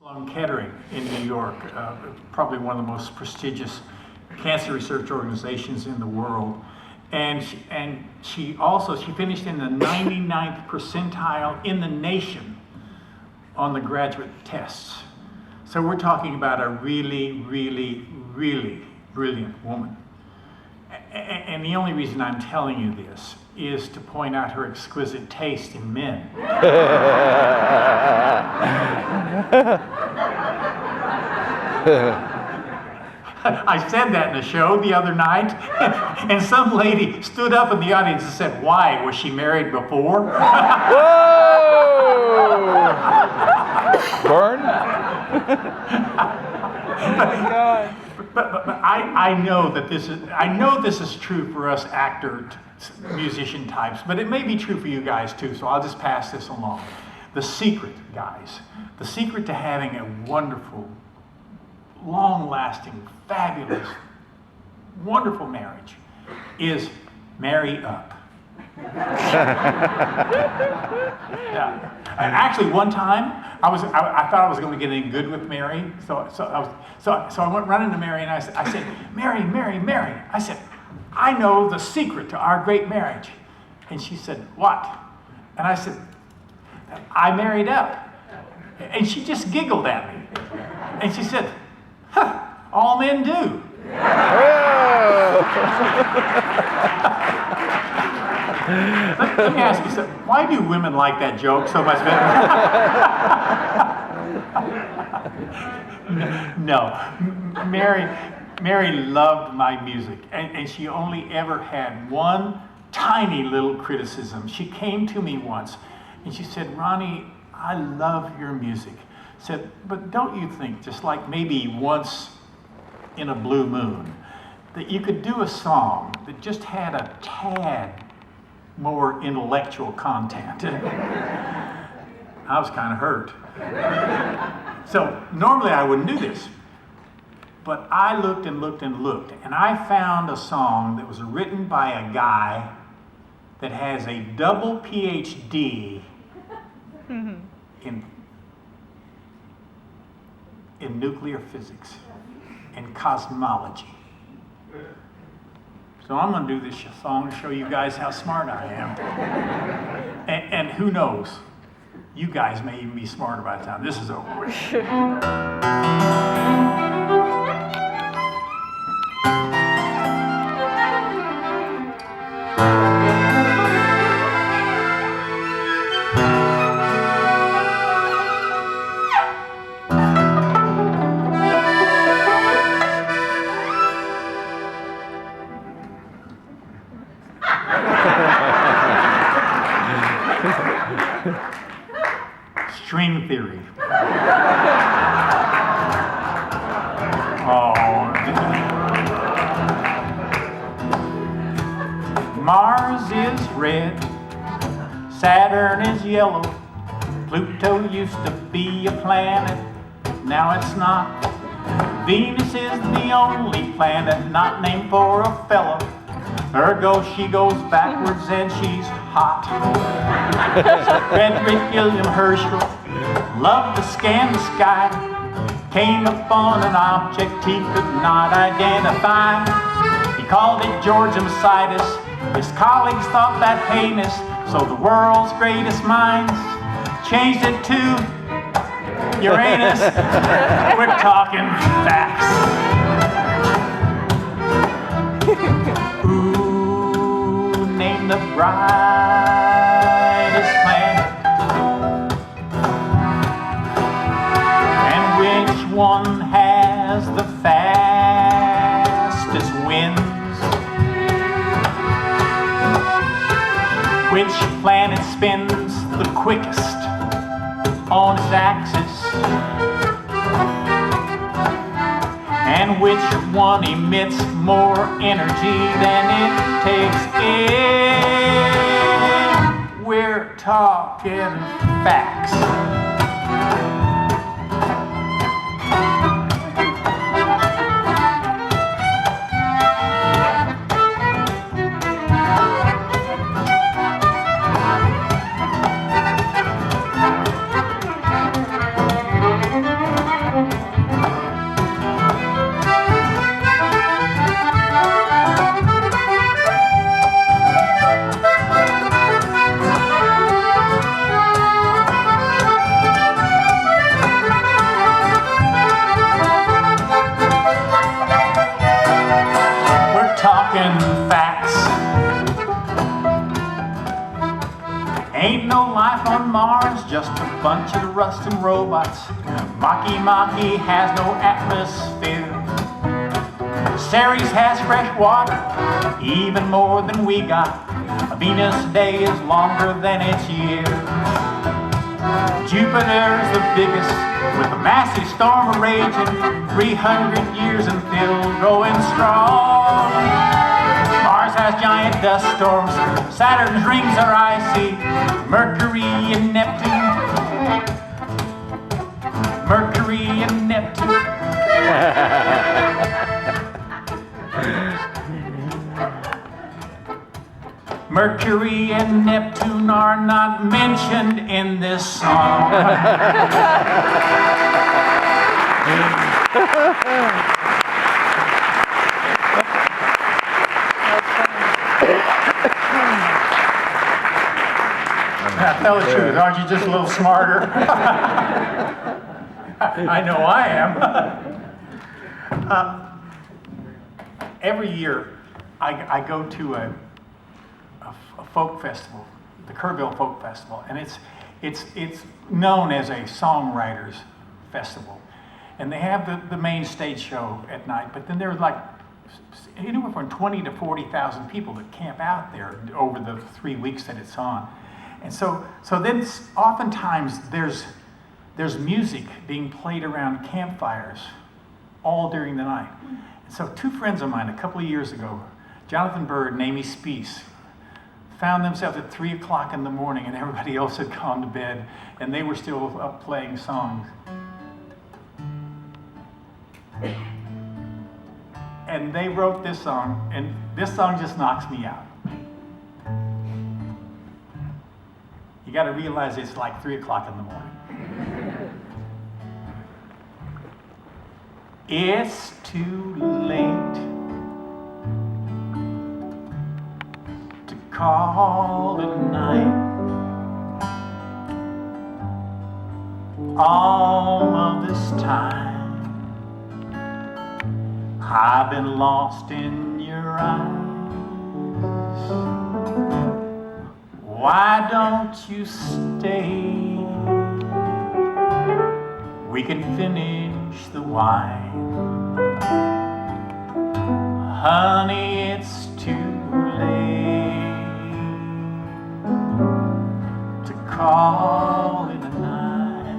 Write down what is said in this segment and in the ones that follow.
Sloan Kettering in New York, probably one of the most prestigious cancer research organizations in the world. And she finished in the 99th percentile in the nation on the graduate tests. So we're talking about a really, really, really brilliant woman. And the only reason I'm telling you this is to point out her exquisite taste in men. I said that in a show the other night, and some lady stood up in the audience and said, "Why? Was she married before?" Whoa! Burn? Oh my God. But I know that this is true for us actor, musician types, but it may be true for you guys too, so I'll just pass this along. The secret, guys, the secret to having a wonderful, long-lasting, fabulous, wonderful marriage is marry up. Yeah. Actually, one time I thought I was going to get in good with Mary, so I went running to Mary and I said, "Mary, Mary, Mary." I said, "I know the secret to our great marriage." And she said, "What?" And I said, "I married up." And she just giggled at me, and she said, "Huh, all men do." Let me ask you something. Why do women like that joke so much better? No. Mary loved my music, and she only ever had one tiny little criticism. She came to me once, and she said, "Ronny, I love your music." Said, "But don't you think, just like maybe once in a blue moon, that you could do a song that just had a tad more intellectual content?" I was kind of hurt. So normally I wouldn't do this, but I looked and looked and looked, and I found a song that was written by a guy that has a double PhD in nuclear physics and cosmology. So I'm going to do this song to show you guys how smart I am. And who knows, you guys may even be smarter by the time this is over with. String theory. Mars is red, Saturn is yellow, Pluto used to be a planet, now it's not. Venus is the only planet not named for a fellow, ergo she goes backwards and she's hot. Frederick William Herschel loved to scan the sky, came upon an object he could not identify. He called it Georgium Sidus. His colleagues thought that heinous, so the world's greatest minds changed it to Uranus. We're talking facts. Who named the brightest planet? And which one has the fastest winds? Which planet spins the quickest on its axis? And which one emits more energy than it takes in? We're talking facts. Mars, just a bunch of rusting robots. Maki has no atmosphere. Ceres has fresh water, even more than we got. A Venus day is longer than its year. Jupiter's the biggest, with a massive storm raging, 300 years and still going strong. Mars has giant dust storms, Saturn's rings are icy, Mercury and Neptune. Mercury and Neptune are not mentioned in this song. Now tell the truth, aren't you just a little smarter? I know I am. Every year I go to a folk festival, the Kerrville Folk Festival, and it's known as a songwriters festival, and they have the main stage show at night, but then there's like anywhere from 20 to 40,000 people that camp out there over the 3 weeks that it's on. And so then oftentimes there's music being played around campfires all during the night. And so two friends of mine a couple of years ago, Jonathan Bird and Amy Speece, found themselves at 3 o'clock in the morning and everybody else had gone to bed and they were still up playing songs. And they wrote this song, and this song just knocks me out. You got to realize it's like 3 o'clock in the morning. It's too late to call it a night. All of this time I've been lost in your eyes. Why don't you stay? We can finish the wine. Honey, it's too late to call it a night.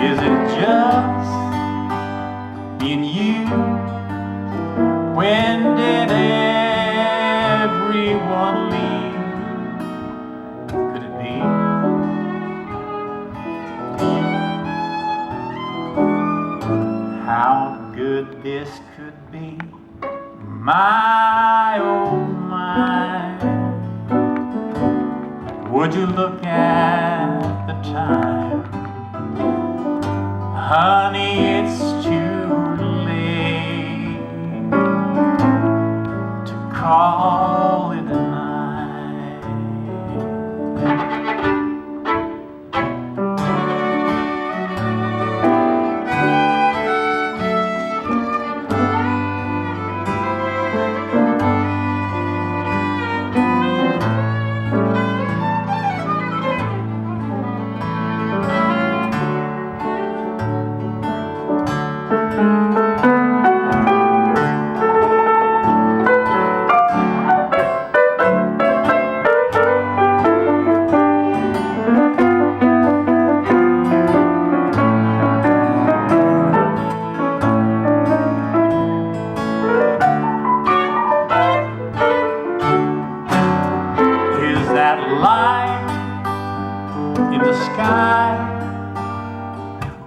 Is it just me and you? When did everyone leave? Could it be? How good this could be. My, oh my. Would you look at the time? Honey, it's too late to call it a night.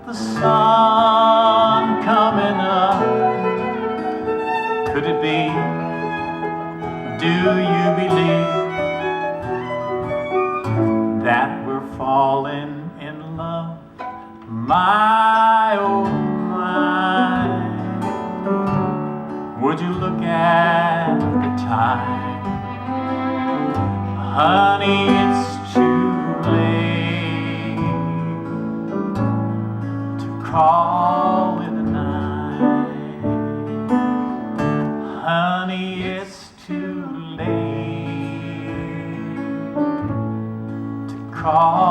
The sun coming up. Could it be? Do you believe that we're falling in love? My, oh my. Would you look at the time? Honey, it's too late to call it a night. Honey, it's too late call.